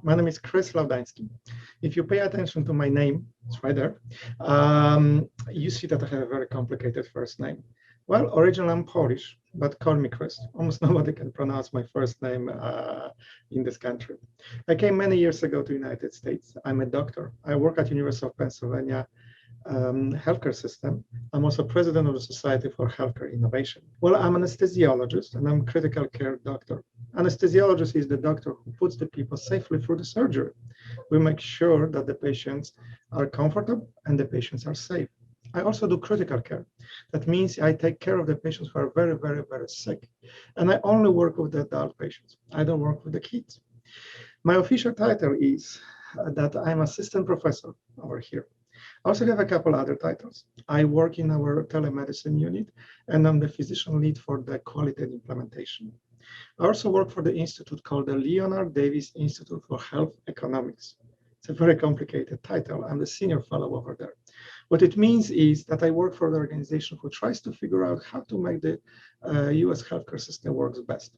My name is Krzysztof Laudanski. If you pay attention to my name, it's right there, you see that I have a very complicated first name. Well, originally I'm Polish, but call me Chris. Almost nobody can pronounce my first name in this country. I came many years ago to the United States. I'm a doctor. I work at University of Pennsylvania healthcare system. I'm also president of the Society for Healthcare Innovation. Well, I'm an anesthesiologist and I'm a critical care doctor. Anesthesiologist is the doctor who puts the people safely through the surgery. We make sure that the patients are comfortable and the patients are safe. I also do critical care. That means I take care of the patients who are very, very, very sick. And I only work with the adult patients. I don't work with the kids. My official title is that I'm assistant professor over here. I also have a couple other titles. I work in our telemedicine unit, and I'm the physician lead for the quality and implementation. I also work for the institute called the Leonard Davis Institute for Health Economics. It's a very complicated title. I'm the senior fellow over there. What it means is that I work for the organization who tries to figure out how to make the US healthcare system works best.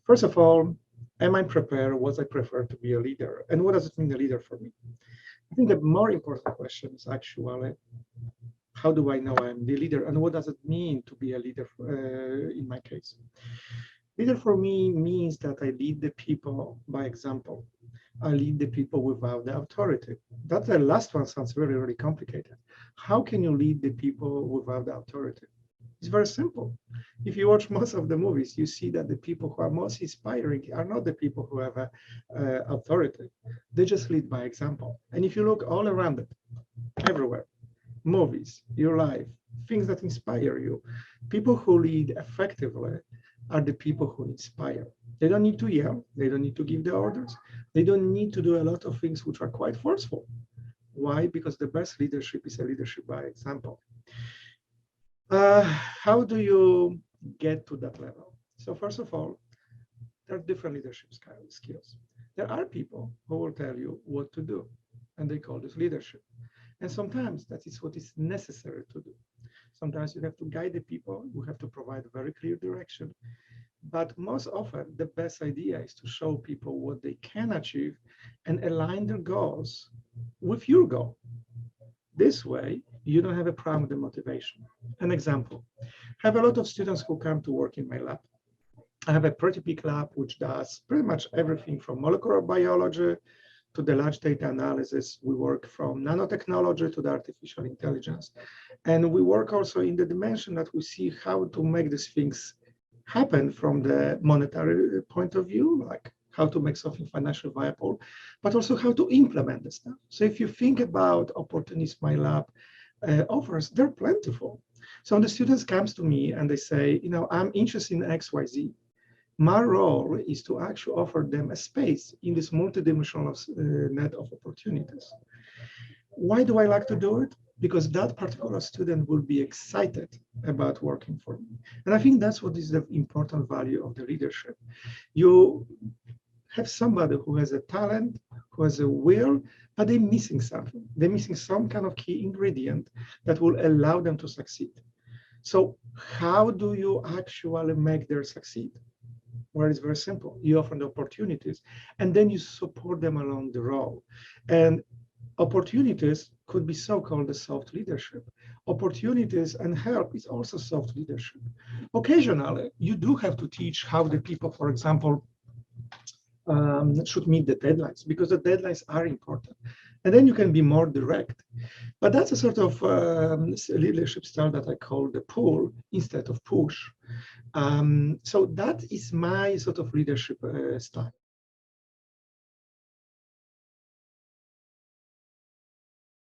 First of all, am I prepared? Was I prefer to be a leader? And what does it mean, a leader for me? I think the more important question is actually, how do I know I'm the leader? And what does it mean to be a leader in my case? Leader for me means that I lead the people by example. I lead the people without the authority. That the last one sounds really, really complicated. How can you lead the people without the authority? It's very simple. If you watch most of the movies, you see that the people who are most inspiring are not the people who have authority. They just lead by example. And if you look all around it, everywhere, movies, your life, things that inspire you, people who lead effectively are the people who inspire. They don't need to yell. They don't need to give the orders. They don't need to do a lot of things which are quite forceful. Why? Because the best leadership is a leadership by example. How do you get to that level? So first of all, there are different leadership skills. There are people who will tell you what to do, and they call this leadership. And sometimes that is what is necessary to do. Sometimes you have to guide the people, you have to provide a very clear direction. But most often, the best idea is to show people what they can achieve and align their goals with your goal. This way, you don't have a problem with the motivation. An example, I have a lot of students who come to work in my lab. I have a pretty big lab which does pretty much everything from molecular biology to the large data analysis. We work from nanotechnology to the artificial intelligence. And we work also in the dimension that we see how to make these things happen from the monetary point of view, like how to make something financially viable, but also how to implement the stuff. So if you think about opportunities my lab offers, they're plentiful. So when the students comes to me and they say, you know, I'm interested in XYZ, my role is to actually offer them a space in this multidimensional net of opportunities. Why do I like to do it? Because that particular student will be excited about working for me. And I think that's what is the important value of the leadership. You have somebody who has a talent, who has a will, but they're missing something. They're missing some kind of key ingredient that will allow them to succeed. So how do you actually make them succeed? Well, it's very simple. You offer the opportunities, and then you support them along the road. And opportunities could be so-called the soft leadership. Opportunities and help is also soft leadership. Occasionally, you do have to teach how the people, for example, should meet the deadlines, because the deadlines are important. And then you can be more direct. But that's a sort of leadership style that I call the pull instead of push. So that is my sort of leadership style.